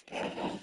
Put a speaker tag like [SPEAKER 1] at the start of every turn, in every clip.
[SPEAKER 1] What's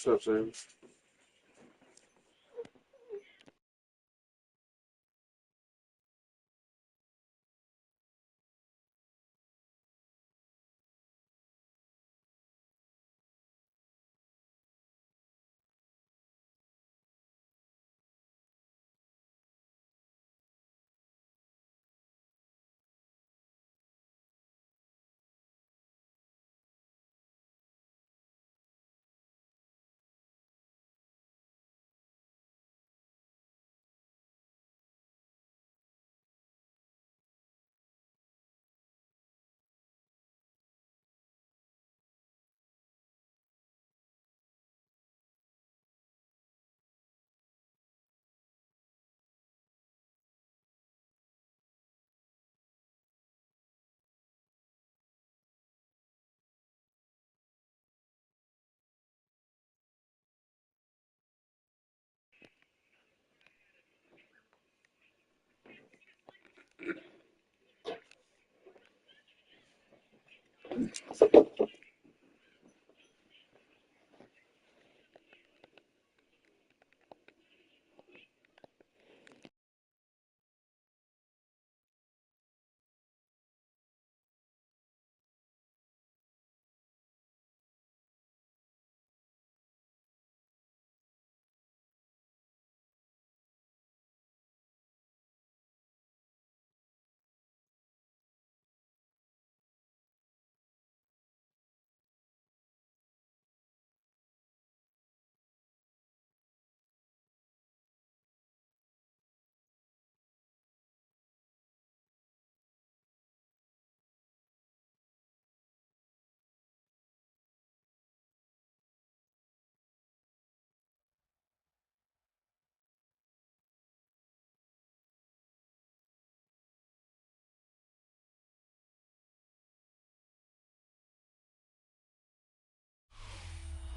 [SPEAKER 1] up, Sam?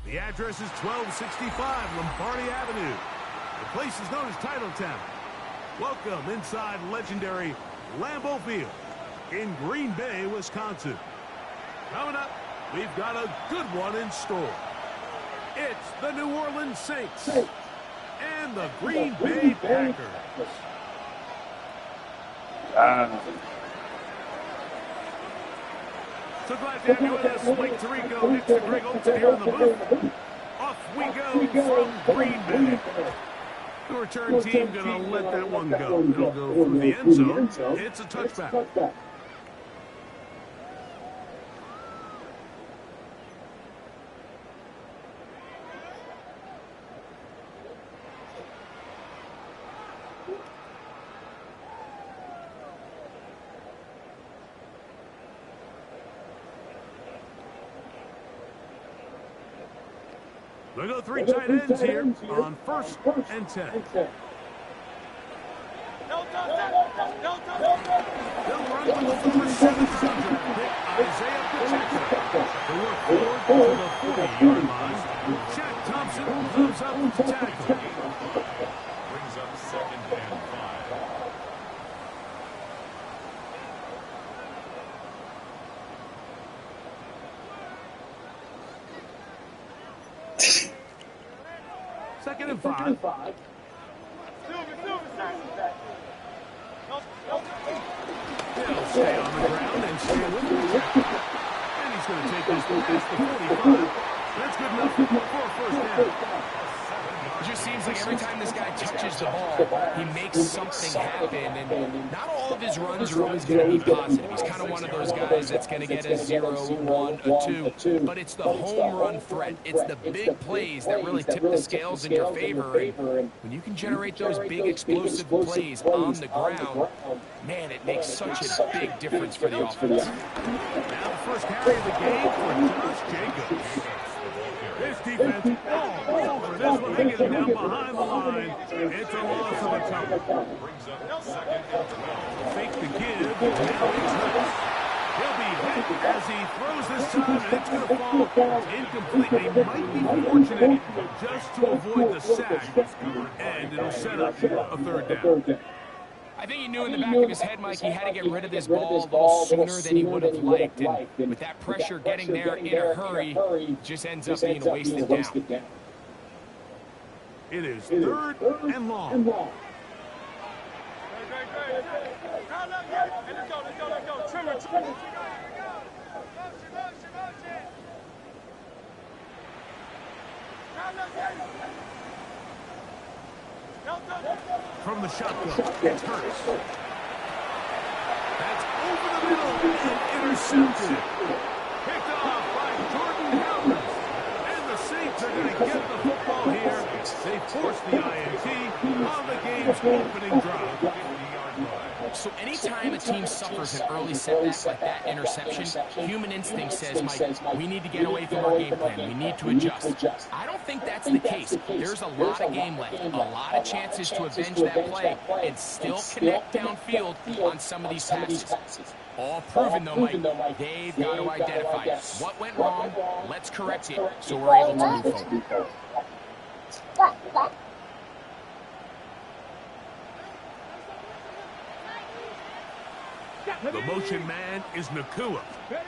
[SPEAKER 1] The address is 1265 Lombardi Avenue. The place is known as Titletown. Welcome inside legendary Lambeau Field in Green Bay, Wisconsin. Coming up, we've got a good one in store. It's the New Orleans Saints and the Green Bay Packers. So glad to have you with us. Mike Tirico next to Greg Olsen here in the booth. Off we go from Green Bay. The return team going to let that one go. It'll go through the end zone. It's a touchback. We'll go three tight ends here on 1st and 10. They'll run with the former 7th-round pick, Isaiah Pacheco. They work forward to the 40-yard line. Shaq Thompson moves up to tackle. Brings up 2nd and 5. Second and 5. He'll stay on the ground and stay with him. And he's going to take this past the 45. That's good enough for a 1st down.
[SPEAKER 2] It just seems like every time this guy touches the ball, he makes something happen. And not all of his runs are always going to be positive. He's kind of one of those guys that's going to get a 0, 1, a 2. But it's the home run threat. It's the big plays that really tip the scales in your favor. And when you can generate those big explosive plays on the ground, man, it makes such a big difference for the offense.
[SPEAKER 1] Now the first carry of the game for Josh Jacobs. This defense all over this one. They get him down behind the line. It's a loss of a couple. Brings up 2nd and 12. Fake the give. Now he's hurt. He'll be hit as he throws this time, and it's going to fall incomplete. They might be fortunate just to avoid the sack, and it'll set up a 3rd down.
[SPEAKER 2] I think he knew in the back of his head, Mike, he had to get rid of this ball a little sooner than he would have liked. And with that pressure getting there in a hurry, just ends up being a wasted down.
[SPEAKER 1] It is 3rd and long.
[SPEAKER 3] Let's go. Trimmer.
[SPEAKER 1] From the shotgun, it's Hurts. That's over the middle and intercepted. Picked off by Jordan Howard. And the Saints are going to get the football here. They force the INT on the game's opening drive.
[SPEAKER 2] So anytime a team suffers an early setback like that interception, human instinct says, Mike, we need to get away from our game plan. We need to adjust. I don't think that's the case. There's a lot of game left, a lot of chances to avenge that play and still connect downfield on some of these passes. All proven, though, Mike, they've got to identify what went wrong, let's correct it, so we're able to move forward.
[SPEAKER 1] The motion man is Nakua. They'll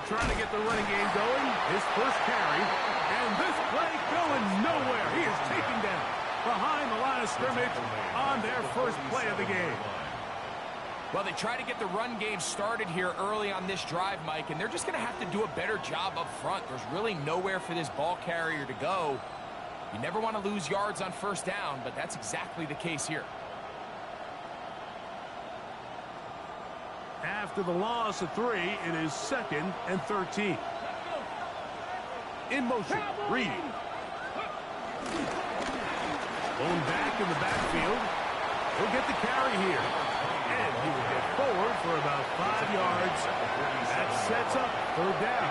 [SPEAKER 1] try to get the running game going. His first carry. And this play going nowhere. He is taken down behind the line of scrimmage on their first play of the game.
[SPEAKER 2] Well, they try to get the run game started here early on this drive, Mike, and they're just going to have to do a better job up front. There's really nowhere for this ball carrier to go. You never want to lose yards on 1st down, but that's exactly the case here.
[SPEAKER 1] After the loss of 3, it is 2nd and 13. In motion, Reed. Going back in the backfield. He'll get the carry here. And he will get forward for about 5 yards. That sets up 3rd down.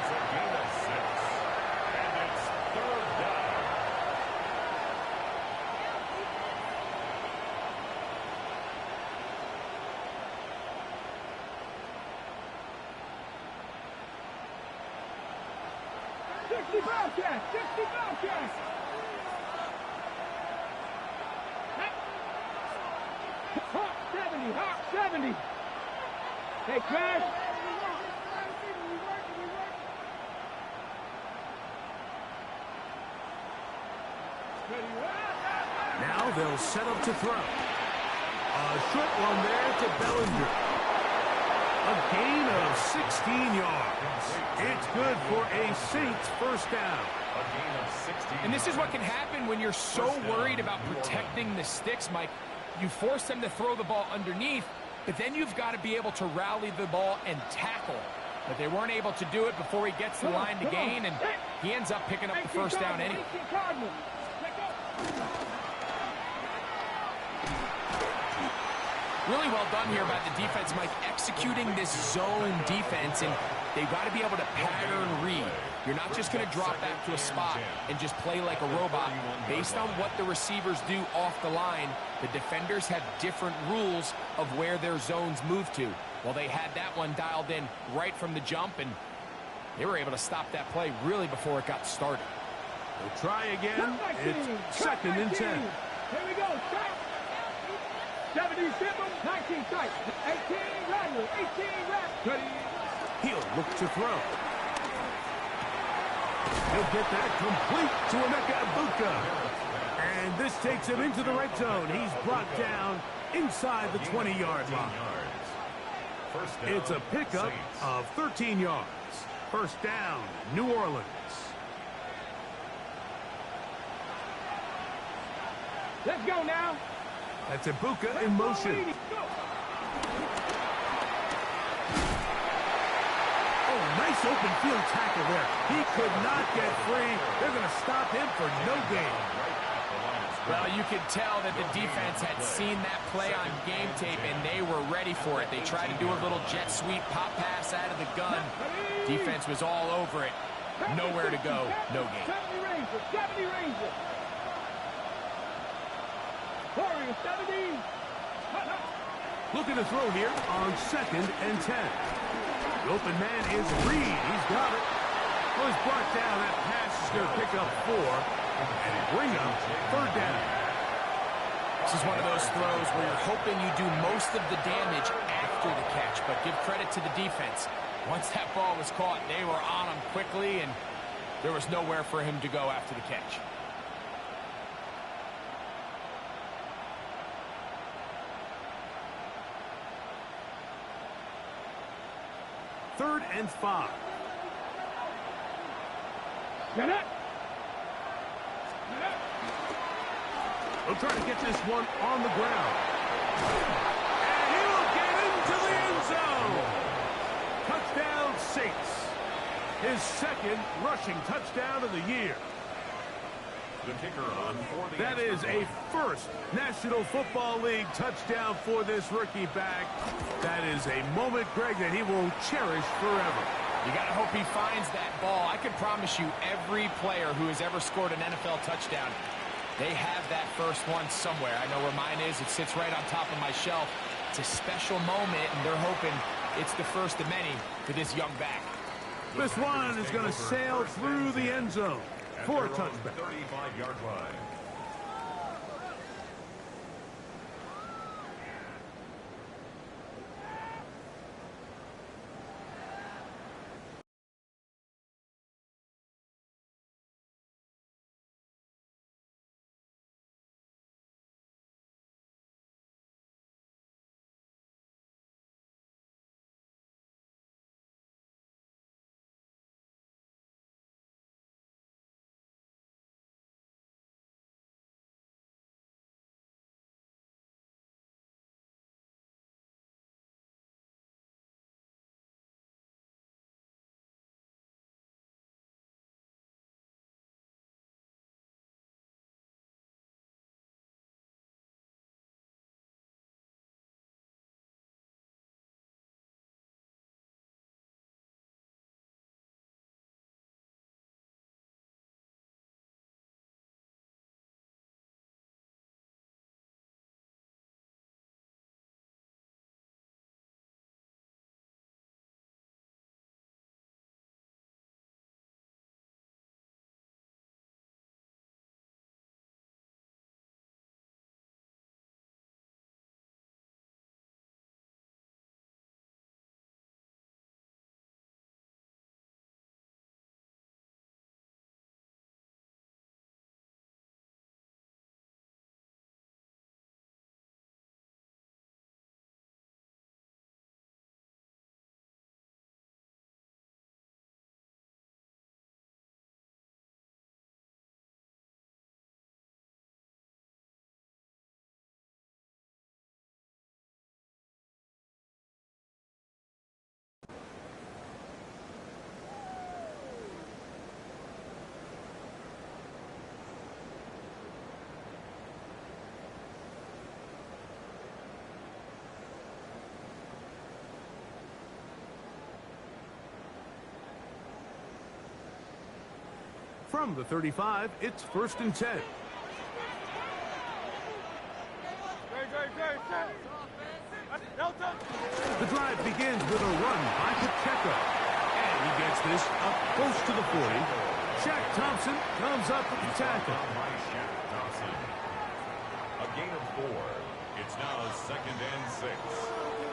[SPEAKER 3] 60 Bobcats! 60 Bobcats! Hawk 70! Hawk 70! Hey, Crash!
[SPEAKER 1] Now they'll set up to throw. A short one there to Bellinger. A gain of 16 yards. It's good for a Saints first down.
[SPEAKER 4] A gain of 16.
[SPEAKER 2] And this is what can happen when you're so worried about protecting the sticks, Mike. You force them to throw the ball underneath, but then you've got to be able to rally the ball and tackle. But they weren't able to do it before he gets to the line to gain, and he ends up picking up the first down anyway. Really well done here by the defense, Mike, executing this zone defense, and they've got to be able to pattern read. You're not just going to drop back to a spot and just play like a robot. Based on what the receivers do off the line, the defenders have different rules of where their zones move to. Well, they had that one dialed in right from the jump, and they were able to stop that play really before it got started.
[SPEAKER 1] We'll try again. It's 2nd and 10.
[SPEAKER 3] Here we go. 70 simple, 19 tight, 18 Rattler, 18 Rattler.
[SPEAKER 1] He'll look to throw. He'll get that complete to Emeka Ibuka. And this takes him into the red zone. He's brought down inside the 20-yard line. It's a pickup of 13 yards. First down, New Orleans.
[SPEAKER 3] Let's go now.
[SPEAKER 1] That's Ibuka in motion. Oh, nice open field tackle there. He could not get free. They're going to stop him for no gain.
[SPEAKER 2] Well, you could tell that the defense had seen that play on game tape, and they were ready for it. They tried to do a little jet sweep pop pass out of the gun. Defense was all over it. Nowhere to go, no gain.
[SPEAKER 3] 70 Ranger, 70 Ranger. Warriors, 70.
[SPEAKER 1] Looking to throw here on 2nd and 10. The open man is Reed. He's got it. Was brought down. That pass is going to pick up 4 and bring up 3rd down.
[SPEAKER 2] This is one of those throws where you're hoping you do most of the damage after the catch, but give credit to the defense. Once that ball was caught, they were on him quickly, and there was nowhere for him to go after the catch.
[SPEAKER 1] Third and 5.
[SPEAKER 3] Get it.
[SPEAKER 1] We'll try to get this one on the ground. And he will get into the end zone. Touchdown, Saints. His 2nd rushing touchdown of the year.
[SPEAKER 4] The kicker on for the
[SPEAKER 1] That is a first National Football League touchdown for this rookie back. That is a moment, Greg, that he will cherish forever.
[SPEAKER 2] You got to hope he finds that ball. I can promise you every player who has ever scored an NFL touchdown, they have that first one somewhere. I know where mine is. It sits right on top of my shelf. It's a special moment, and they're hoping it's the first of many for this young back.
[SPEAKER 1] This one is going to sail through the end zone for a touchback.
[SPEAKER 4] 35-yard line.
[SPEAKER 1] From the 35, it's 1st and 10. The drive begins with a run by Pacheco. And he gets this up close to the 40. Shaq Thompson comes up with the tackle.
[SPEAKER 4] By Shaq Thompson. A gain of 4. It's now 2nd and 6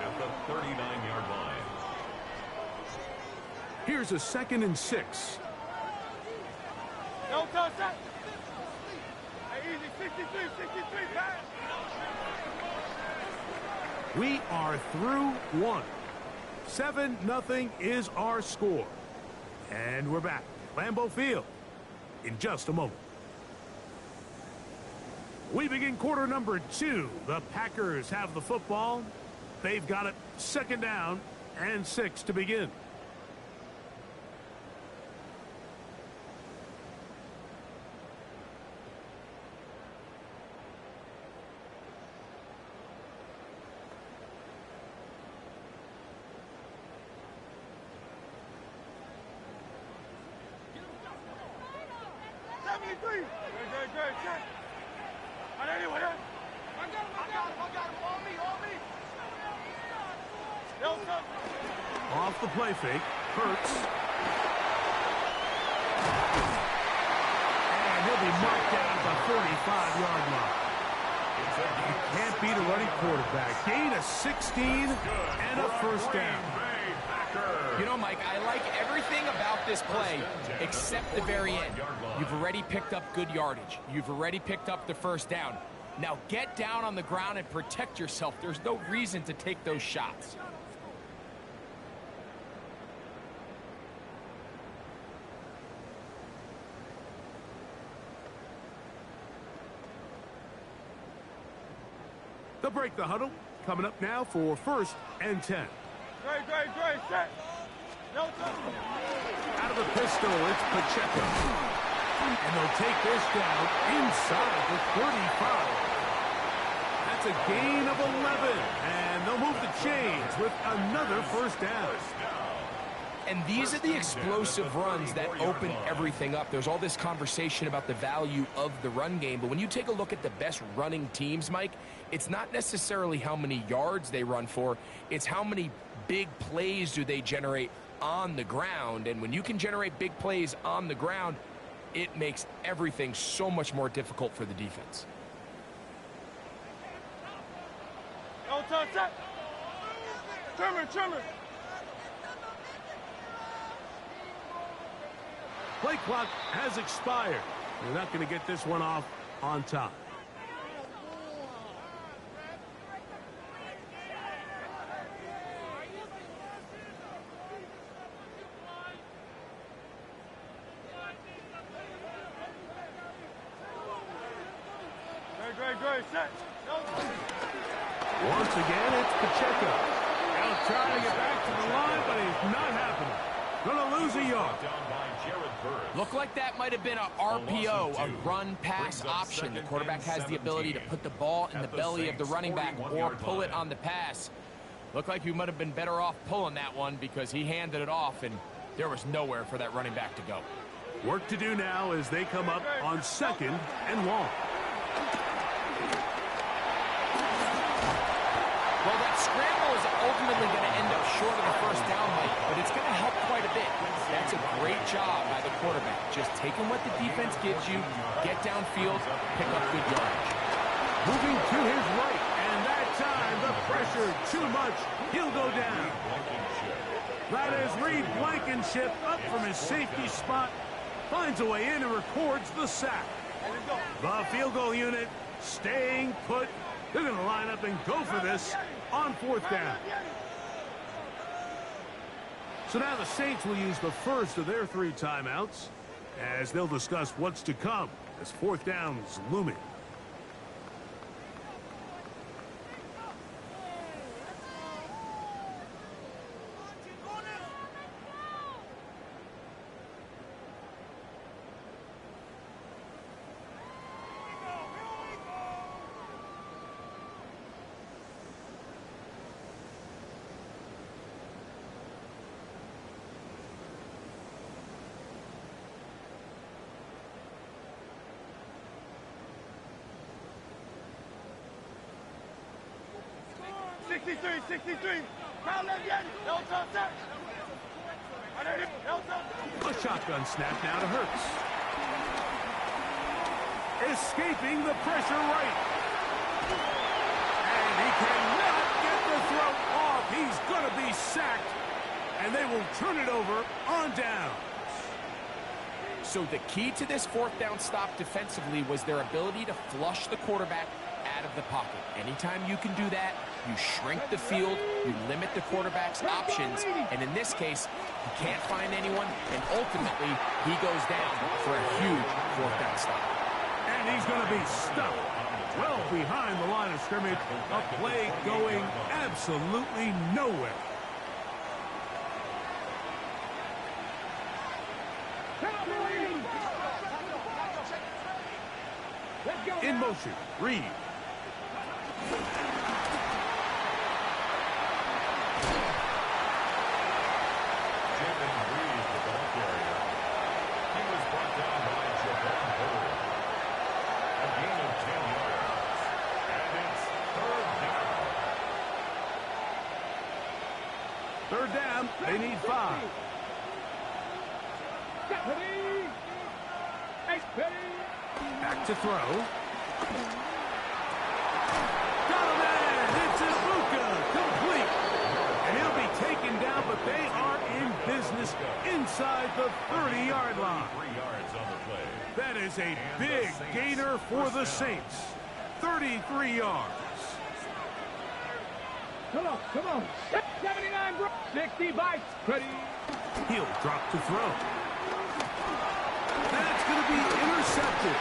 [SPEAKER 4] at the 39-yard line.
[SPEAKER 1] Here's a 2nd and 6.
[SPEAKER 3] No touch that. Hey, easy, 63, pass.
[SPEAKER 1] We are through 1. 7-0 is our score. And we're back at Lambeau Field in just a moment. We begin quarter number 2. The Packers have the football. They've got it 2nd down and 6 to begin.
[SPEAKER 3] Good. Check. I got him. On me.
[SPEAKER 1] Off the play fake. Hurts. And he'll be marked down at the 45-yard line. You can't beat a running quarterback. Gain of 16 and a 1st down.
[SPEAKER 2] You know, Mike, I like everything about this play except the very end. You've already picked up good yardage. You've already picked up the 1st down. Now get down on the ground and protect yourself. There's no reason to take those shots.
[SPEAKER 1] They'll break the huddle. Coming up now for 1st and 10.
[SPEAKER 3] Great. Set. No touch.
[SPEAKER 1] Out of the pistol, it's Pacheco. And they'll take this down inside the 35. That's a gain of 11. And they'll move the chains with another 1st down.
[SPEAKER 2] And these are the explosive runs that open everything up. There's all this conversation about the value of the run game, but when you take a look at the best running teams, Mike, it's not necessarily how many yards they run for, it's how many big plays do they generate on the ground. And when you can generate big plays on the ground, it makes everything so much more difficult for the defense.
[SPEAKER 3] No touch that. Trimmer.
[SPEAKER 1] Play clock has expired. You're not going to get this one off on time.
[SPEAKER 3] Great. Set. No.
[SPEAKER 1] Once again, it's Pacheco. Now trying to get back to the line, but he's not happening. Gonna lose a yard.
[SPEAKER 2] Look like that might have been a RPO, a run-pass option. The quarterback has the ability to put the ball in the belly of the running back or pull it on the pass. Looked like he might have been better off pulling that one because he handed it off, and there was nowhere for that running back to go.
[SPEAKER 1] Work to do now as they come up on 2nd and long.
[SPEAKER 2] Well, that scramble is ultimately going to end up short of the 1st down, Mike, but it's going to help quite a bit. That's a great job by the quarterback. Just taking what the defense gives you, get downfield, pick up good yardage.
[SPEAKER 1] Moving to his right, and that time the pressure too much. He'll go down. That is Reed Blankenship up from his safety spot. Finds a way in and records the sack. The field goal unit staying put. They're going to line up and go for this on 4th down. So now the Saints will use the first of their 3 timeouts as they'll discuss what's to come as 4th down's looming.
[SPEAKER 3] 63, 63. Crowd left yet. Elton set.
[SPEAKER 1] A shotgun snap now to Hurts. Escaping the pressure right. And he cannot get the throw off. He's going to be sacked. And they will turn it over on down.
[SPEAKER 2] So the key to this fourth down stop defensively was their ability to flush the quarterback out of the pocket. Anytime you can do that, you shrink the field, you limit the quarterback's options, and in this case, he can't find anyone, and ultimately, he goes down for a huge fourth down stop.
[SPEAKER 1] And he's going to be stuck well behind the line of scrimmage. A play going absolutely nowhere. In motion, Reed. Third down, they need 5. Back to throw. Got him in. It's Ibuka, complete. And he'll be taken down, but they are in business inside the 30-yard line.
[SPEAKER 4] 3 yards on the play.
[SPEAKER 1] That is a big gainer for the Saints. 33 yards.
[SPEAKER 3] Come on. 79, bro. 60 bites. Ready.
[SPEAKER 1] He'll drop to throw. That's going to be intercepted.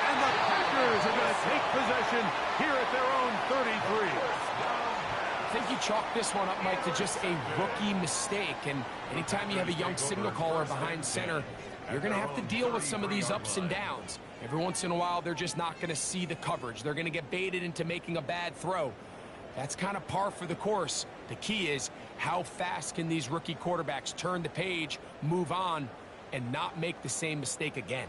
[SPEAKER 1] And the Packers are going to take possession here at their own 33.
[SPEAKER 2] I think you chalk this one up, Mike, to just a rookie mistake. And anytime you have a young signal caller behind center, you're going to have to deal with some of these ups and downs. Every once in a while, they're just not going to see the coverage. They're going to get baited into making a bad throw. That's kind of par for the course. The key is how fast can these rookie quarterbacks turn the page, move on, and not make the same mistake again.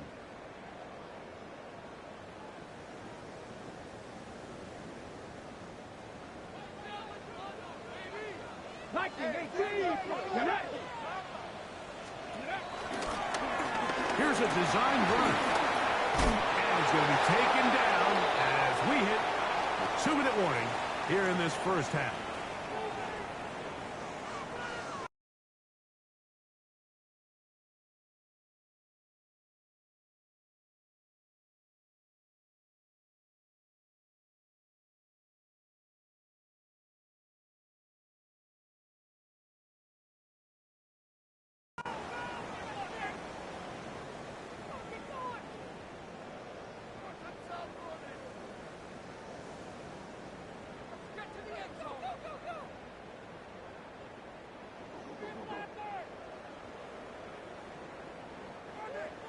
[SPEAKER 1] Here's a design run. And it's going to be taken down as we hit the 2-minute warning here in this first half.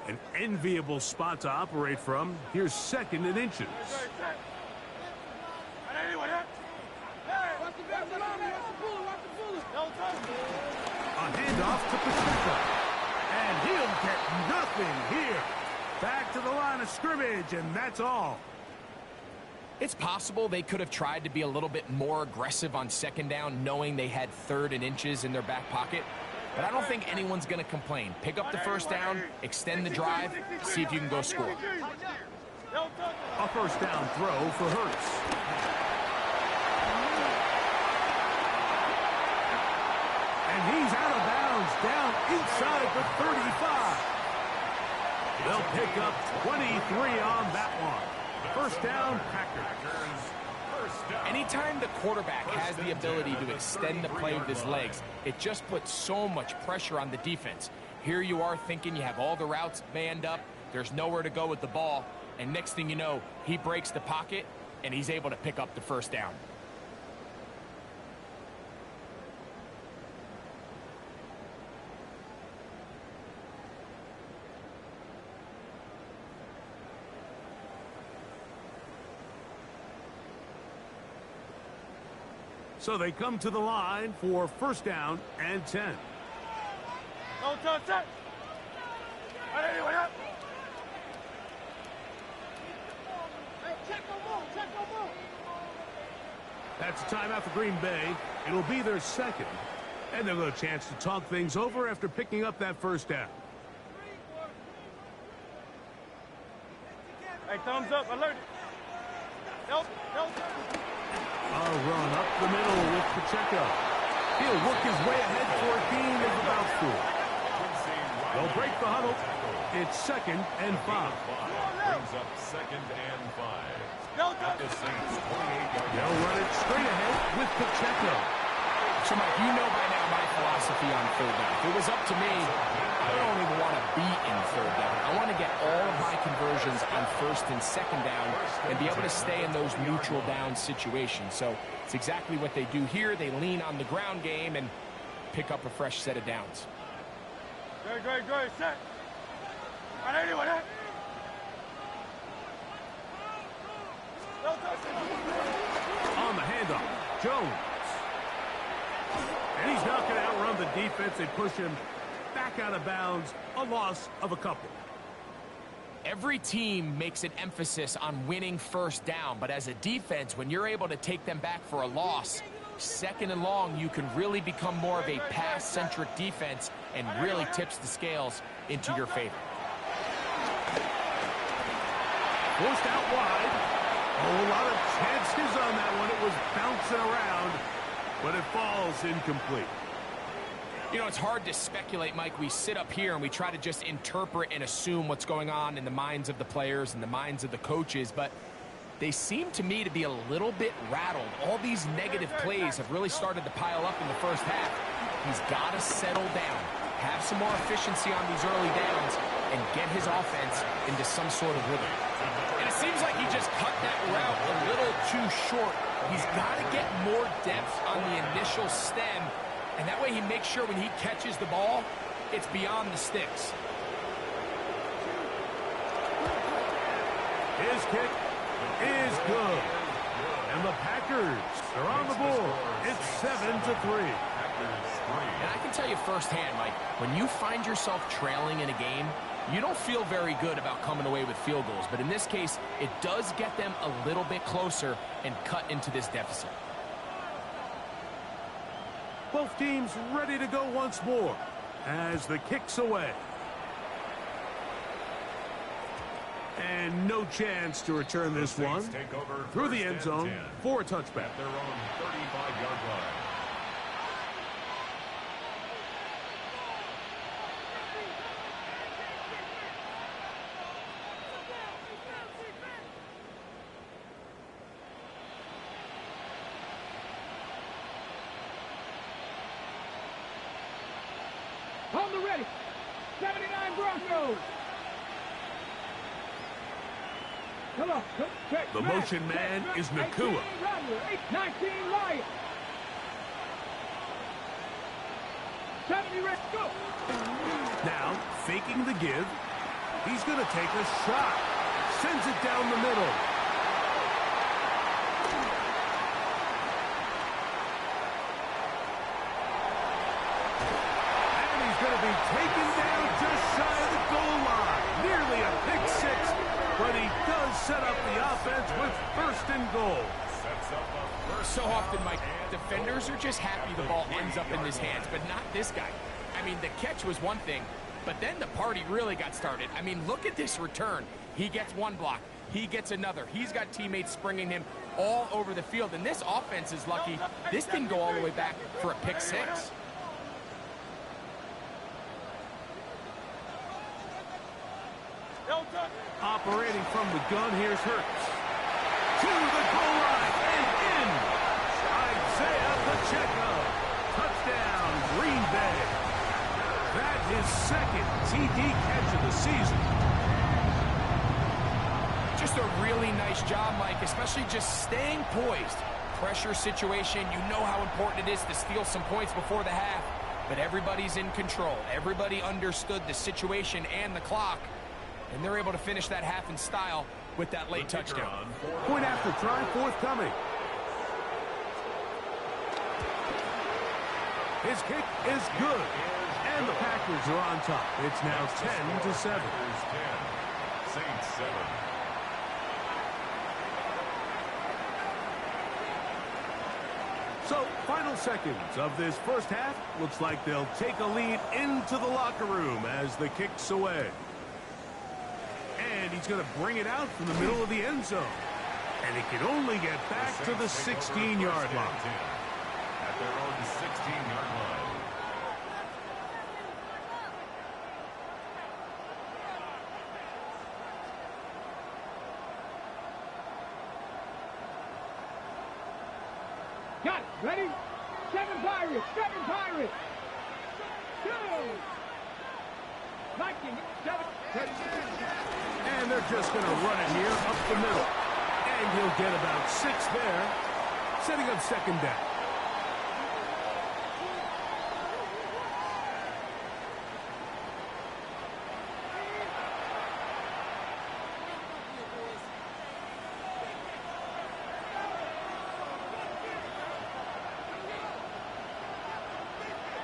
[SPEAKER 1] An enviable spot to operate from. Here's 2nd and inches. A handoff to Pacheco. And he'll get nothing here. Back to the line of scrimmage, and that's all.
[SPEAKER 2] It's possible they could have tried to be a little bit more aggressive on 2nd down, knowing they had 3rd and inches in their back pocket. But I don't think anyone's going to complain. Pick up the first down, extend the drive, see if you can go score.
[SPEAKER 1] A first down throw for Hurts. And he's out of bounds down inside the 35. They'll pick up 23 on that one. First down, Packers.
[SPEAKER 2] Anytime the quarterback has the ability to extend the play with his legs, it just puts so much pressure on the defense. Here you are thinking you have all the routes manned up, there's nowhere to go with the ball, and next thing you know, he breaks the pocket, and he's able to pick up the first down.
[SPEAKER 1] So they come to the line for first down and 10.
[SPEAKER 3] No touch. Anyway, up. Check on move.
[SPEAKER 1] That's a timeout for Green Bay. It'll be their second. And they'll get a chance to talk things over after picking up that first down.
[SPEAKER 3] Hey, thumbs up, alert. Help.
[SPEAKER 1] A run up the middle with Pacheco. He'll work his way ahead for a gain of about 4. They'll break the huddle. It's 2nd and 5.
[SPEAKER 4] Brings up 2nd and 5. At the Saints 28-yard.
[SPEAKER 1] They'll run it straight ahead with Pacheco.
[SPEAKER 2] So, Mike, you know by now my philosophy on third down. If it was up to me, I don't even want to be in third down. I want to get all of my conversions on 1st and 2nd down and be able to stay in those neutral down situations. So it's exactly what they do here. They lean on the ground game and pick up a fresh set of downs.
[SPEAKER 3] Great. Set. On anyone, eh?
[SPEAKER 1] On the handoff, Jones. And he's not going to outrun the defense. They push him back out of bounds, a loss of a couple.
[SPEAKER 2] Every team makes an emphasis on winning first down, but as a defense, when you're able to take them back for a loss, 2nd and long, you can really become more of a pass-centric defense and really tips the scales into your favor.
[SPEAKER 1] Forced out wide. Oh, a lot of chances on that one. It was bouncing around, but it falls incomplete.
[SPEAKER 2] You know, it's hard to speculate, Mike. We sit up here and we try to just interpret and assume what's going on in the minds of the players and the minds of the coaches, but they seem to me to be a little bit rattled. All these negative plays have really started to pile up in the first half. He's got to settle down, have some more efficiency on these early downs, and get his offense into some sort of rhythm. And it seems like he just cut that route a little too short. He's got to get more depth on the initial stem, and that way he makes sure when he catches the ball, it's beyond the sticks.
[SPEAKER 1] His kick is good. And the Packers are on the board. It's 7-3.
[SPEAKER 2] And I can tell you firsthand, Mike, when you find yourself trailing in a game, you don't feel very good about coming away with field goals. But in this case, it does get them a little bit closer and cut into this deficit.
[SPEAKER 1] Both teams ready to go once more as the kick's away. And no chance to return this one through the end zone for a touchback.
[SPEAKER 4] At their own 35-yard line.
[SPEAKER 3] On the ready. 79 Broncos. Come on. Check.
[SPEAKER 1] The motion man is Nakua.
[SPEAKER 3] 19 Lion. 70 Red. Go.
[SPEAKER 1] Now, faking the give. He's going to take a shot. Sends it down the middle. And he's going to be taken down just shy of the goal line. Nearly a pick six, but he does set up the offense with 1st and goal.
[SPEAKER 2] So often, Mike, defenders are just happy the ball ends up in his hands, but not this guy. I mean, the catch was one thing, but then the party really got started. I mean, look at this return. He gets one block. He gets another. He's got teammates springing him all over the field, and this offense is lucky. This didn't go all the way back for a pick six.
[SPEAKER 1] Operating from the gun, here's Hurts. To the goal line and in. Isaiah Pacheco. Touchdown, Green Bay. That is 2nd TD catch of the season.
[SPEAKER 2] Just a really nice job, Mike, especially just staying poised. Pressure situation, you know how important it is to steal some points before the half, but everybody's in control. Everybody understood the situation and the clock, and they're able to finish that half in style with that late touchdown.
[SPEAKER 1] Point after try forthcoming. His kick is good, and the Packers are on top. It's now 10-7.
[SPEAKER 4] Saints 7.
[SPEAKER 1] So, final seconds of this first half. Looks like they'll take a lead into the locker room as the kick's away. And he's going to bring it out from the middle of the end zone. And he can only get back to the 16-yard line.
[SPEAKER 4] At their own 16-yard line.
[SPEAKER 3] Got it. Ready? 7 Pirates. 7 Pirates. 2. 19. 7.
[SPEAKER 1] And they're just going to run it here up the middle. And he'll get about 6 there, setting up second down.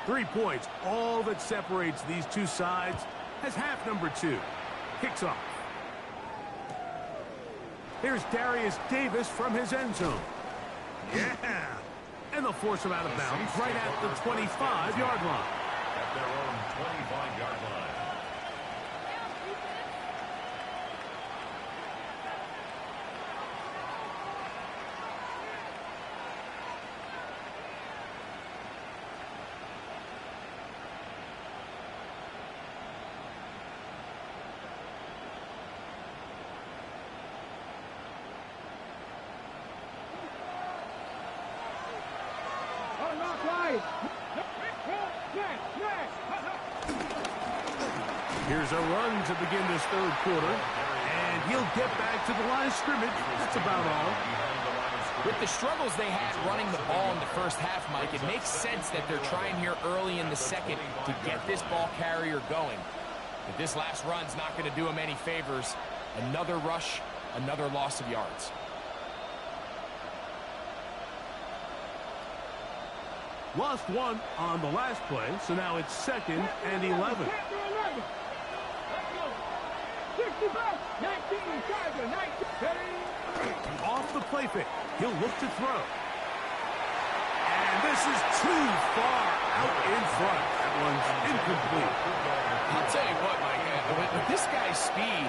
[SPEAKER 1] Three points, all that separates these two sides, as half number 2 kicks off. Here's Darius Davis from his end zone. Yeah! And they'll force him out of bounds right at the 25-yard line.
[SPEAKER 4] At their own 25-yard line.
[SPEAKER 1] Here's a run to begin this third quarter, and he'll get back to the line of scrimmage. That's about all.
[SPEAKER 2] With the struggles they had running the ball in the first half, Mike, it makes sense that they're trying here early in the second to get this ball carrier going. But this last run's not going to do him any favors. Another rush, another loss of yards.
[SPEAKER 1] Lost 1 on the last play, so now it's 2nd and 11. Off the play fake. He'll look to throw. And this is too far out in front. That one's incomplete.
[SPEAKER 2] I'll tell you what, Mike, with this guy's speed,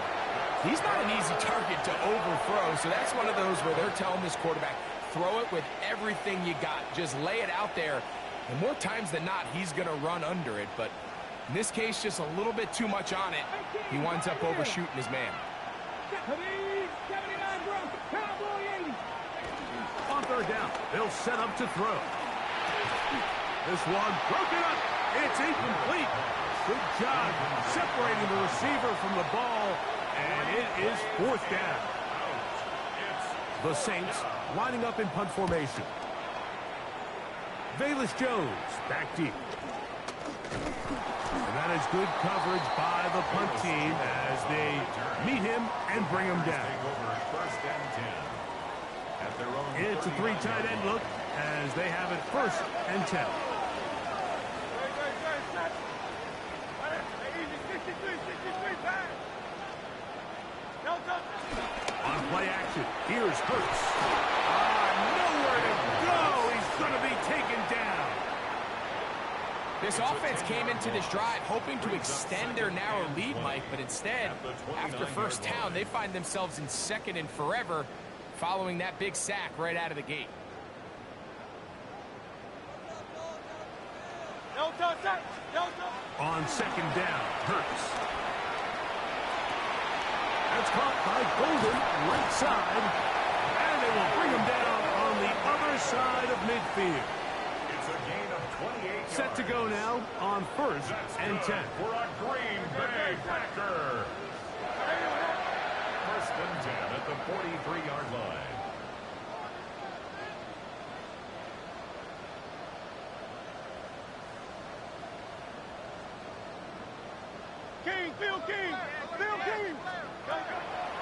[SPEAKER 2] he's not an easy target to overthrow, so that's one of those where they're telling this quarterback, throw it with everything you got. Just lay it out there. And more times than not, he's going to run under it. But in this case, just a little bit too much on it. He winds up overshooting his man.
[SPEAKER 1] On third down, they'll set up to throw. This one broken up. It's incomplete. Good job separating the receiver from the ball. And it is 4th down. The Saints lining up in punt formation. Willis Jones back deep. And that is good coverage by the punt team as they meet him and bring him down. It's a 3 tight end look as they have it 1st and 10. On play action, here's Hurts. Nowhere to go. He's going to be taken down.
[SPEAKER 2] This offense came into this drive hoping to extend their narrow lead, Mike, but instead, after first down, they find themselves in 2nd and forever following that big sack right out of the gate.
[SPEAKER 1] On 2nd down, Hurts. That's caught by Golden, right side. And they will bring him down on the other side of midfield.
[SPEAKER 4] It's a gain of 28
[SPEAKER 1] Set to go now on 1st and 10.
[SPEAKER 4] For a Green Bay Packer. 1st and 10 at the 43-yard line.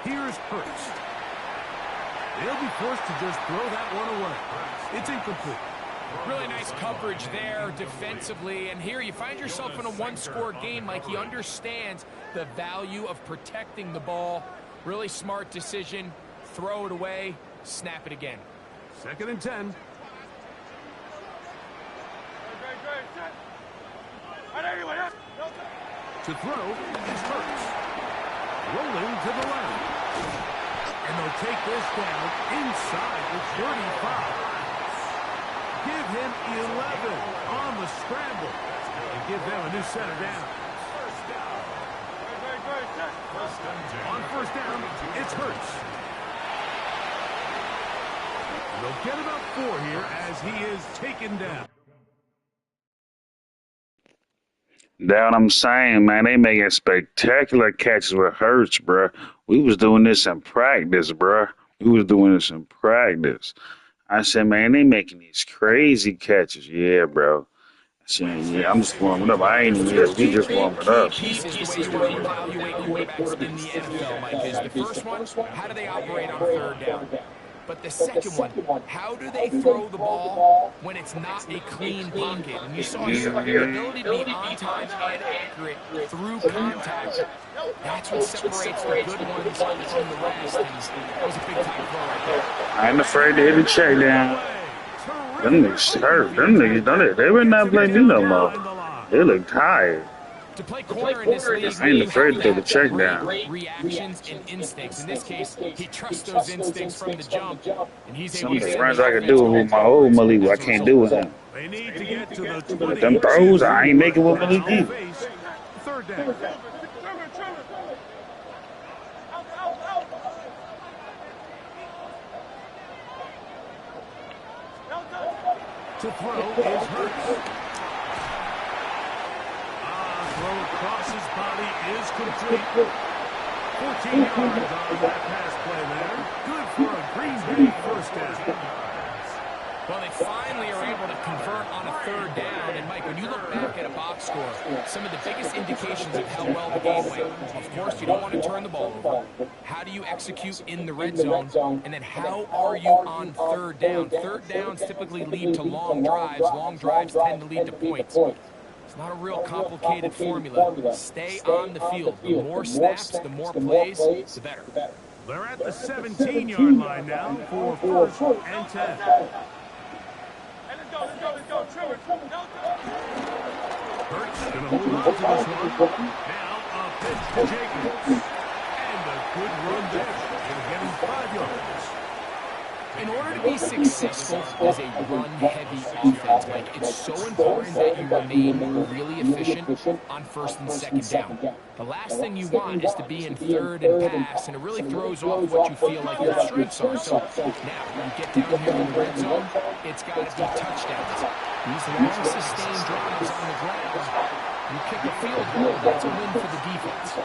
[SPEAKER 1] Here's Hurts. They'll be forced to just throw that one away. It's incomplete.
[SPEAKER 2] Really nice coverage there defensively, and here you find yourself in a one-score game. Like, he understands the value of protecting the ball. Really smart decision. Throw it away, snap it again.
[SPEAKER 1] 2nd and 10. To throw is Hurts. Rolling to the left. And they'll take this down inside the 35. Give him 11 on the scramble. And give them a new set of downs. On first down, it's Hurts. They'll get about 4 here as he is taken down.
[SPEAKER 5] That's what I'm saying, man. They making spectacular catches with Hurts, bro. We was doing this in practice, bro. I said, man, they making these crazy catches. Yeah, bro. I said, yeah, I'm just warming up. I ain't even here. We just warming up.
[SPEAKER 2] Pieces the way you evaluate quarterbacks in the NFL, Mike, is the first one, how do they operate on third down? But the second one, how do they throw the ball when it's not a clean pocket? And you saw the ability to be on time and accurate through contact. That's what separates the good ones from the rest. And that was a big time throw right there.
[SPEAKER 5] I ain't afraid to hit a check down. Them niggas hurt. Them niggas done it. They would not play me no more. They look tired.
[SPEAKER 2] To play corner in this league,
[SPEAKER 5] I ain't afraid to throw the check down.
[SPEAKER 2] Reactions and instincts. In this case, he trusts those instincts from the jump, and he's able
[SPEAKER 5] Some
[SPEAKER 2] to
[SPEAKER 5] of the runs I could do with my old Malik, I can't do with him.
[SPEAKER 1] They need to get to the 20.
[SPEAKER 5] Them throws, I ain't making with Malik either.
[SPEAKER 1] Third down. To throw is Hurts. Throw across his body is complete. 14 yards on that pass play there. Good for a Green Bay first down.
[SPEAKER 2] Well, they finally are able to convert on a third down. And, Mike, when you look back at a box score, some of the biggest indications of how well the game went, of course, you don't want to turn the ball over. How do you execute in the red zone? And then how are you on third down? Third downs typically lead to long drives. Long drives tend to lead to points. It's not a real complicated formula. Stay on the field. The more snaps, the more plays, the better.
[SPEAKER 1] They're at the 17-yard line now for 4th and 10. Hurts going to hold on to this one. Now a pitch to Jacobs. And a good run there. Going to get him 5 yards.
[SPEAKER 2] In order to be successful as a run-heavy offense, Mike, it's so important that you remain really efficient on first and second down. The last thing you want is to be in third and pass, and it really throws off what you feel like your strengths are. So now, when you get down here in the red zone, it's got to be touchdowns. These long, sustained drives on the ground, you kick a field goal, that's a win for the defense.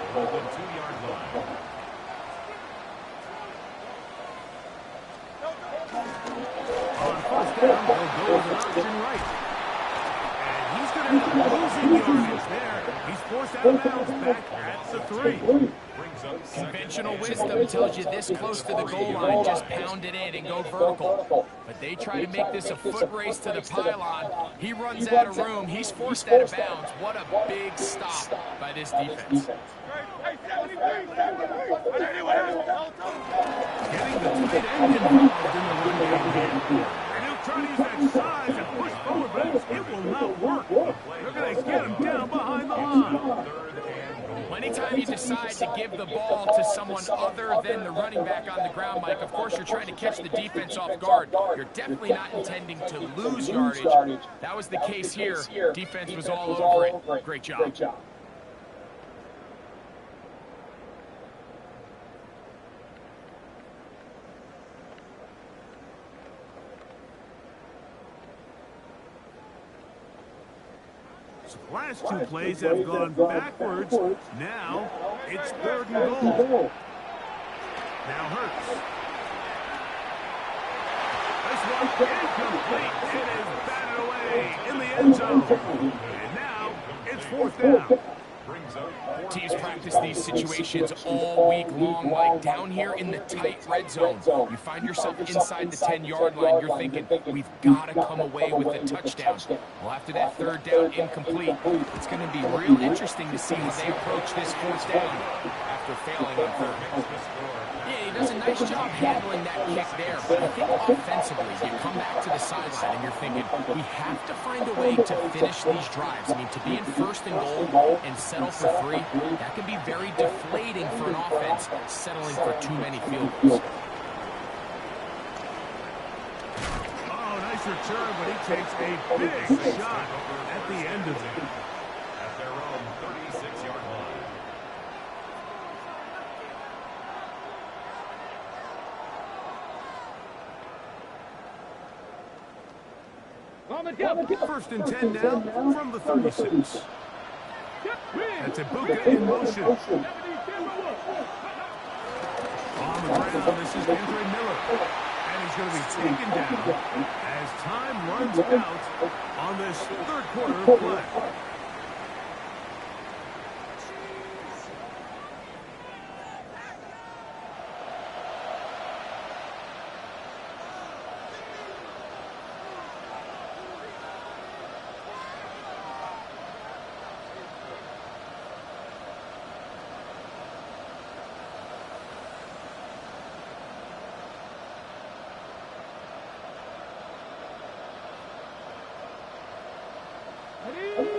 [SPEAKER 4] On the 2-yard line.
[SPEAKER 1] On first down, they'll go with an option right. And he's going to end up losing yardage there. He's forced out of bounds back at the 3.
[SPEAKER 2] Conventional wisdom tells you this close to the goal line, just pound it in and go vertical. But they try to make this a foot race to the pylon. He runs out of room. He's forced out of bounds. What a big stop by this defense.
[SPEAKER 1] Getting the tight end involved in the run game here. And he'll try to use that size and push forward, but it will not work. They're going to get him down behind the line.
[SPEAKER 2] Well, anytime you decide to give the ball to someone other than the running back on the ground, Mike, of course you're trying to catch the defense off guard. You're definitely not intending to lose yardage. That was the case here. Defense was all over it. Great job.
[SPEAKER 1] Last 2 plays have gone backwards. Now it's 3rd and goal. Now Hurts. This one incomplete. It is batted away in the end zone. And now it's 4th down.
[SPEAKER 2] Teams practice these situations all week long, like down here in the tight red zone. You find yourself inside the 10-yard line, you're thinking, we've got to come away with a touchdown. Well, after that 3rd down incomplete, it's going to be real interesting to see how they approach this 4th down. after failing on third. Yeah, he does a nice job handling that kick there, but I think offensively, you come back to the sideline and you're thinking, we have to find a way to finish these drives. I mean, to be in first and goal and settle for 3, that can be very deflating for an offense settling for too many field goals.
[SPEAKER 1] Oh, nice return, but he takes a big shot at the end of it.
[SPEAKER 4] At their own 36-yard line.
[SPEAKER 1] First and 10 now from the 36. That's Ibuka in motion. On the ground, this is Andre Miller. And he's going to be taken down as time runs out on this third quarter of play.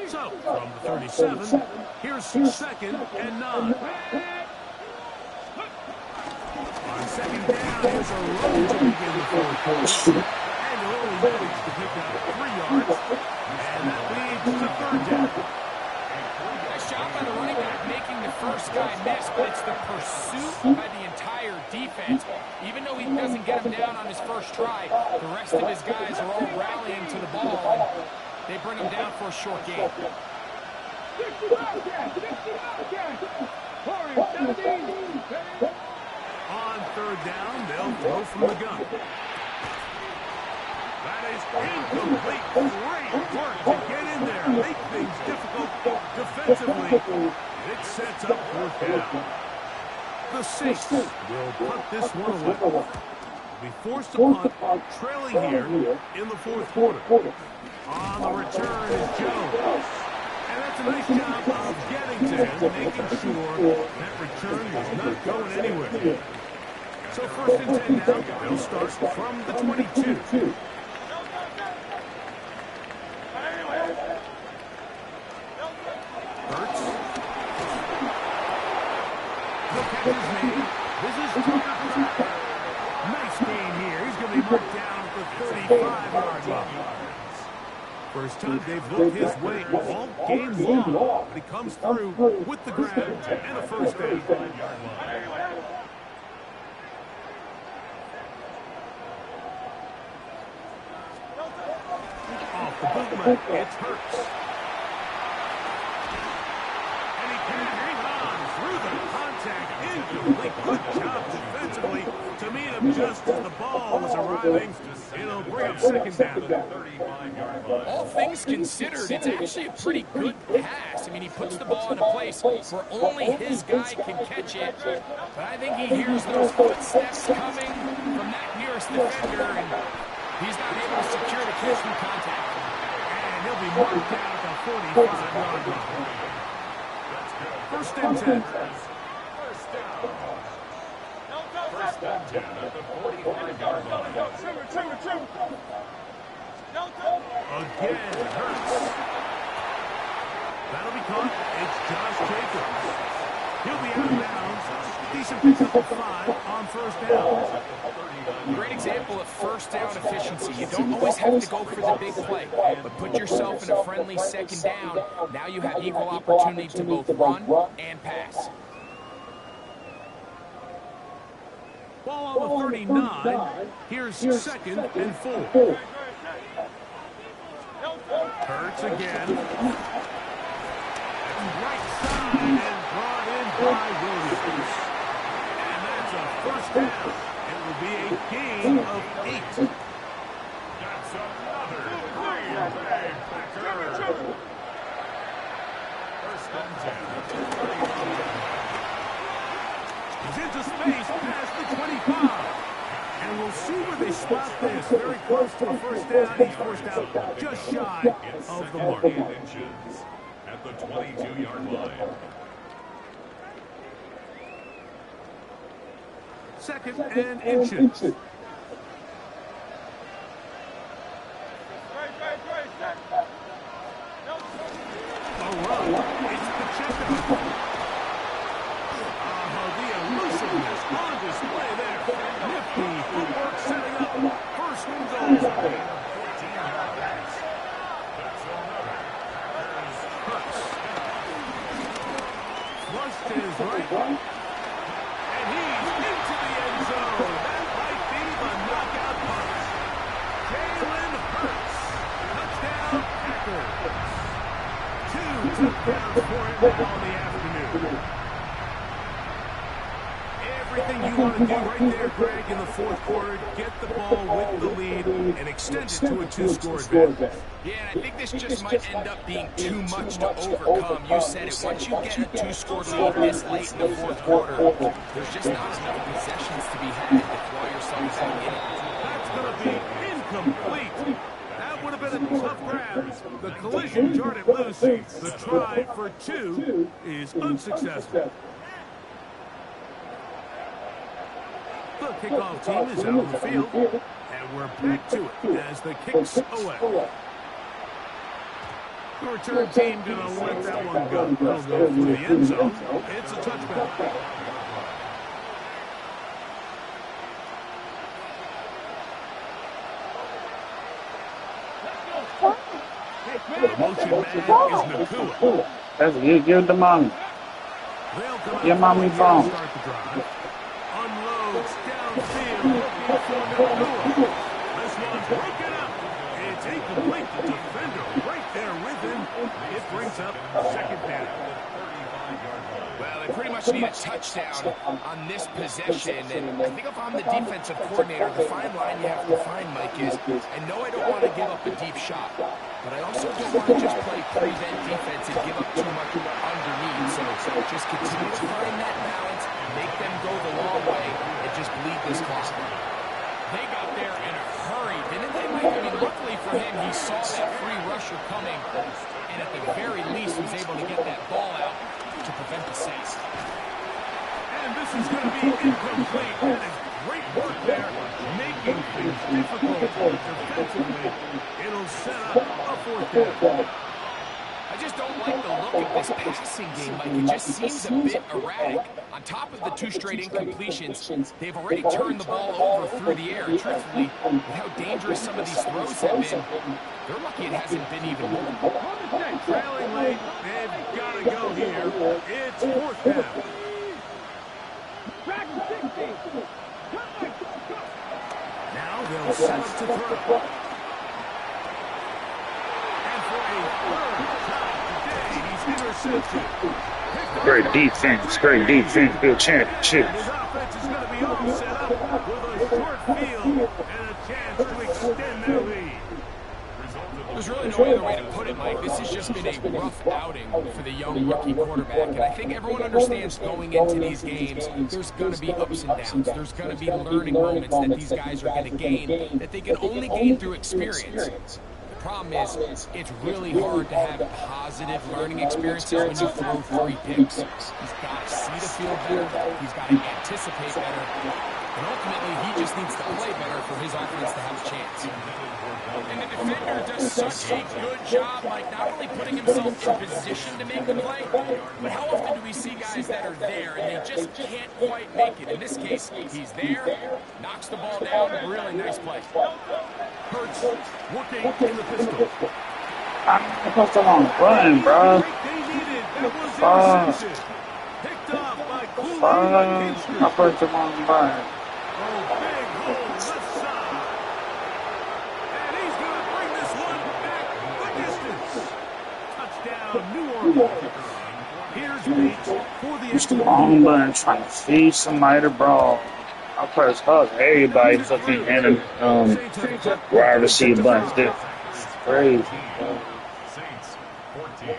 [SPEAKER 1] So, from the 37, here's second and 9. On second down, here's a run to begin the fourth quarter. And they'll only manage to pick up 3 yards. And that leads to third down.
[SPEAKER 2] Nice job by the running back making the first guy miss, but it's the pursuit by the entire defense. Even though he doesn't get him down on his first try, the rest of his guys are all rallying to the ball. They bring him down for a short gain.
[SPEAKER 1] On third down, they'll throw from the gun. That is incomplete. Great work to get in there, make things difficult defensively. It sets up fourth down. The Saints will punt this one away. Be forced to punt, trailing here in the fourth quarter. On the return is Jones. And that's a nice job of getting to him, making sure that return was not going anywhere. So first and 10 now, they'll start from the 22. Hurts. The catch is made. This is Tucker. Nice gain here. He's going to be marked down at the 35-yard line. First time they've looked his way all game long, but he comes through with the grab and a first down. Off the bootleg, it's Hurts. And he can hang on through the contact. Incomplete. Good job defensively to meet him just as the ball was arriving. It'll bring up second down.
[SPEAKER 2] All things considered, it's actually a pretty good pass. I mean, he puts the ball in a place where only his guy can catch it. But I think he hears those footsteps coming from that nearest defender, and he's not able to secure the catch through contact.
[SPEAKER 1] And he'll be marked down at the 45-yard line. First and 10.
[SPEAKER 4] First and 10 at the 45-yard line.
[SPEAKER 1] Again, Hurts. That'll be caught. It's Josh Jacobs. He'll be out of bounds. Decent pickup of 5 on first down.
[SPEAKER 2] Great example of first down efficiency. You don't always have to go for the big play, but put yourself in a friendly second down. Now you have equal opportunity to both run and pass.
[SPEAKER 1] Ball on the 39. Here's second and 4. Hurts again. Right side and brought in by Willis. And that's a first down. It will be a gain of 8.
[SPEAKER 4] That's another great play, Packer. First and 10.
[SPEAKER 1] He's into space past the 25. And we'll see where they spot this. Very close to the first down. He's forced out just shy of the mark.
[SPEAKER 4] Inches at the 22-yard line.
[SPEAKER 1] Second and inches. A run. It's Pacheco. The elusiveness on display there. Nifty footwork setting up. First and goal. Flushed to his right. And he's into the end zone. That might be the knockout punch. Jalen Hurts. Touchdown, Packers. 2 touchdowns for him now in the afternoon. Everything you want to do right there, Greg, in the fourth quarter. Get the ball with the lead and extend it to a 2-score advantage.
[SPEAKER 2] Yeah, and I think this just might end up being too much to overcome. You said it. Once you get a 2-score lead this late in the fourth quarter, there's just not enough possessions to be had to claw yourself back in.
[SPEAKER 1] That's going to be incomplete. That would have been a tough grab. The collision jarred it loose. The try for 2 is unsuccessful. The kickoff team is out on the field, and we're back to it as the kick's away. The return team going to let that one go. It'll go for the end zone. It's a touchback. Motion man is Nakua.
[SPEAKER 5] That's good. Give the mommy. Your mommy bone.
[SPEAKER 1] Unloads downfield, looking for Nakua. This one's broken up. It's incomplete. The defender right there with him. It brings up second down.
[SPEAKER 2] Well, they pretty much need a touchdown on this possession, and I think if I'm the defensive coordinator, the fine line you have to find, Mike, is I know I don't want to give up a deep shot, but I also don't want to just play prevent defense and give up too much underneath. So just continue to find that balance, make them go the long way, and just bleed this clock. They got there in a hurry, didn't they, Mike? I mean, luckily for him, he saw that free rusher coming, and at the very least was able to get that ball out to prevent the sack.
[SPEAKER 1] And this is going to be incomplete. That is great work there, making things difficult defensively. It'll set up a fourth down.
[SPEAKER 2] I just don't like the look of this passing game, Mike. It just seems a bit erratic. On top of the 2 straight incompletions, they've already turned the ball over through the air. And truthfully, with how dangerous some of these throws have been, they're lucky it hasn't been even more.
[SPEAKER 1] Trailing late, they've got to go here. It's fourth down. Now they'll set up to throw. And for a third time today, he's intercepted.
[SPEAKER 5] Great defense. Great defense. Good championship.
[SPEAKER 1] His offense is going to be all set up with a short field and a chance to extend their lead.
[SPEAKER 2] There's really no other way to put it, Mike. This has just been a rough outing for the young rookie quarterback. And I think everyone understands going into these games, there's going to be ups and downs. There's going to be learning moments that these guys are going to gain that they can only gain through experience. The problem is, it's really hard to have positive learning experiences when you throw 3 picks. He's got to see the field better. He's got to anticipate better. And ultimately, he just needs to play better for his offense to have a chance. And the defender does such a good job, like not only putting himself in position to make the play, but how often do we see guys that are there and they just can't quite make it? In this case, he's there, knocks the ball down, really nice play.
[SPEAKER 1] Hurts working in the pistol.
[SPEAKER 5] I'm supposed to run, bro.
[SPEAKER 1] Picked off by Cooley.
[SPEAKER 5] I'm supposed to run.
[SPEAKER 1] Oh, big hole left side. And he's going to bring this one back the distance. Touchdown, New Orleans. Here's Bates for the
[SPEAKER 5] It's the long button trying to feed somebody the ball. I press hug everybody fucking in wide receiver buttons. It's crazy.
[SPEAKER 4] Saints 14.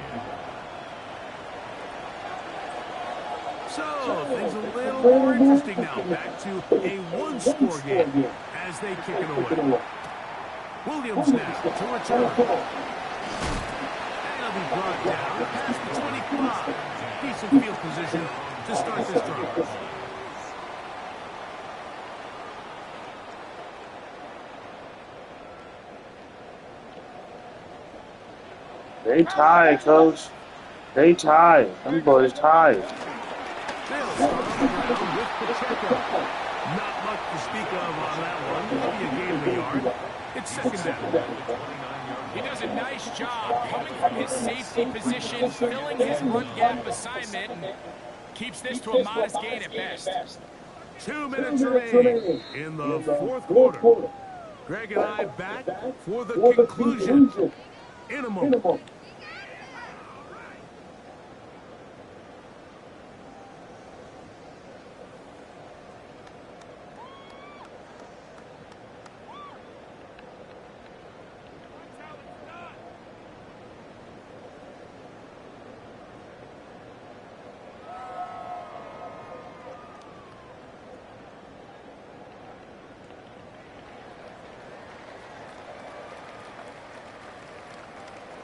[SPEAKER 1] So, things a little more interesting now. Back to a one-score game as they kick it away. Williams now to return. And he'll be brought down past the 25. Decent field position to start this drive.
[SPEAKER 5] They tied, coach. They tied. Them boys tied.
[SPEAKER 1] They'll start on the ground with Pacheco. Not much to speak of on that one. Maybe a gain of a yard. It's second down.
[SPEAKER 2] He does a nice job coming from his safety position, filling his run gap assignment, and keeps this to a modest gain at best.
[SPEAKER 1] 2 minutes remaining in the fourth quarter. Greg and I back for the conclusion in a moment.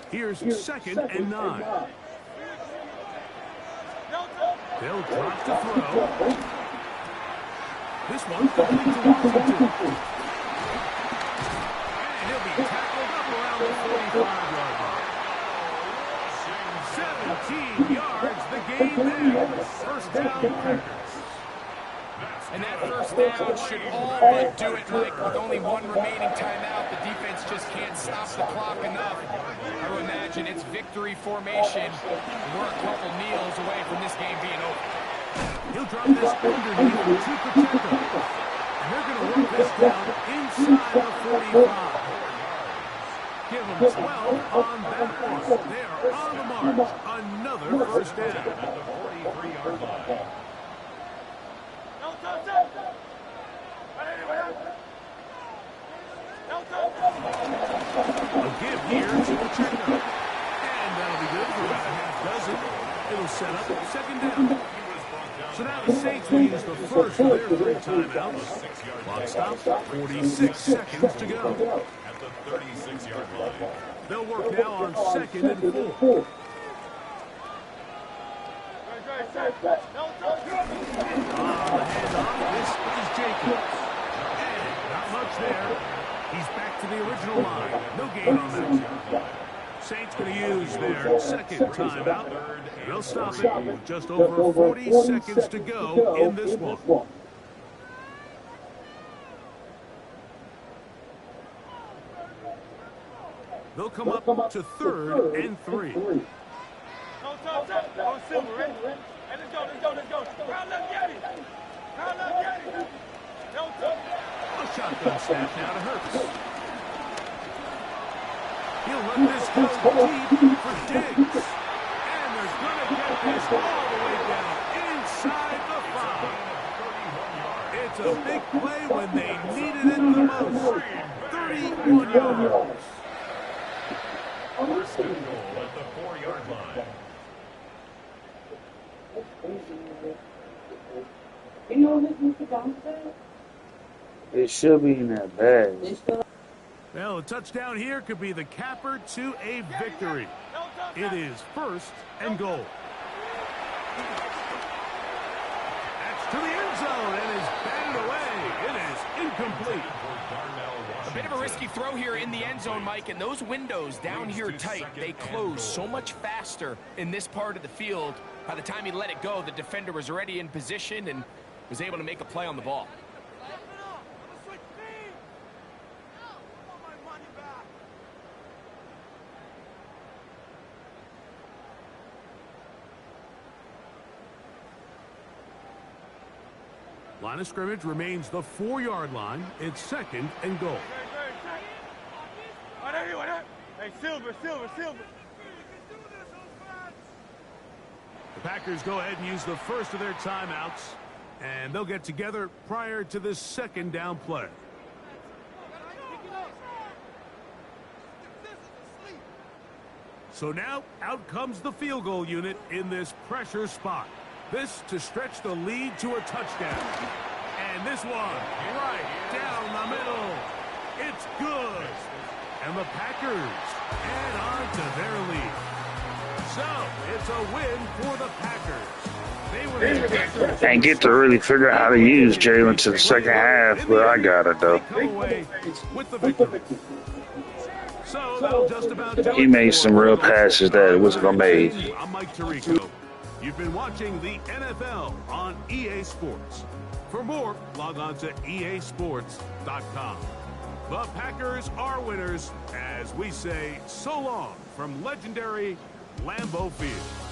[SPEAKER 1] Here's second and 9. They'll drop to throw. This one complete to Washington. And he'll be tackled up around the 45-yard line. 17 yards, the gain there. First down, Packers.
[SPEAKER 2] And that first down should all but do it, Mike. With only one remaining timeout, the defense just can't stop the clock enough. I would imagine it's victory formation. We're a couple kneels away from this game being over.
[SPEAKER 1] He'll drop this underneath to Pacheco. And they're going to work this down inside the 45. Give them 12 on that one. They are on the march. Another first down. At the 43-yard line. A give here to Pacheco. And that'll be good for about a half dozen. It'll set up second down. So now the Saints will use the first of their 3 timeouts. Clock stops, 46 seconds to go.
[SPEAKER 4] At the 36-yard line.
[SPEAKER 1] They'll work now on second and 4. This is Jacobs. And not much there. He's back to the original line. No gain on that. Saints going to use their second timeout. They'll stop it with just over 40 seconds to go in this one. They'll come up to third and 3.
[SPEAKER 3] Go, Silver, ready? And let's go. Round left, get it.
[SPEAKER 1] A shotgun snap now to Hurts. He'll let this go deep for Diggs. And they're going to get this all the way down inside the 5. It's a big play when they needed it the most. 31 yards.
[SPEAKER 4] First and goal at the 4-yard line.
[SPEAKER 5] It should be in that bag.
[SPEAKER 1] Well, a touchdown here could be the capper to a victory. It is first and goal. That's to the end zone and is batted away. It is incomplete.
[SPEAKER 2] A bit of a risky throw here in the end zone, Mike, and those windows down here tight, they close so much faster in this part of the field. By the time he let it go, the defender was already in position and was able to make a play on the ball.
[SPEAKER 1] Line of scrimmage remains the 4-yard line. It's second and goal.
[SPEAKER 3] Hey, Silver.
[SPEAKER 1] The Packers go ahead and use the first of their timeouts, and they'll get together prior to this second down play. So now out comes the field goal unit in this pressure spot. This to stretch the lead to a touchdown. And this one right down the middle. It's good. And the Packers add on to their lead. So it's a win for the Packers.
[SPEAKER 5] I get to really figure out how to use Jalen to the second half, but I got it though.
[SPEAKER 1] Come away with the victory. So that'll just about do
[SPEAKER 5] He
[SPEAKER 1] it
[SPEAKER 5] made
[SPEAKER 1] for
[SPEAKER 5] some real passes that wasn't gonna make.
[SPEAKER 1] I'm Mike Tirico. You've been watching the NFL on EA Sports. For more, log on to easports.com. The Packers are winners as we say so long from legendary Lambeau Field.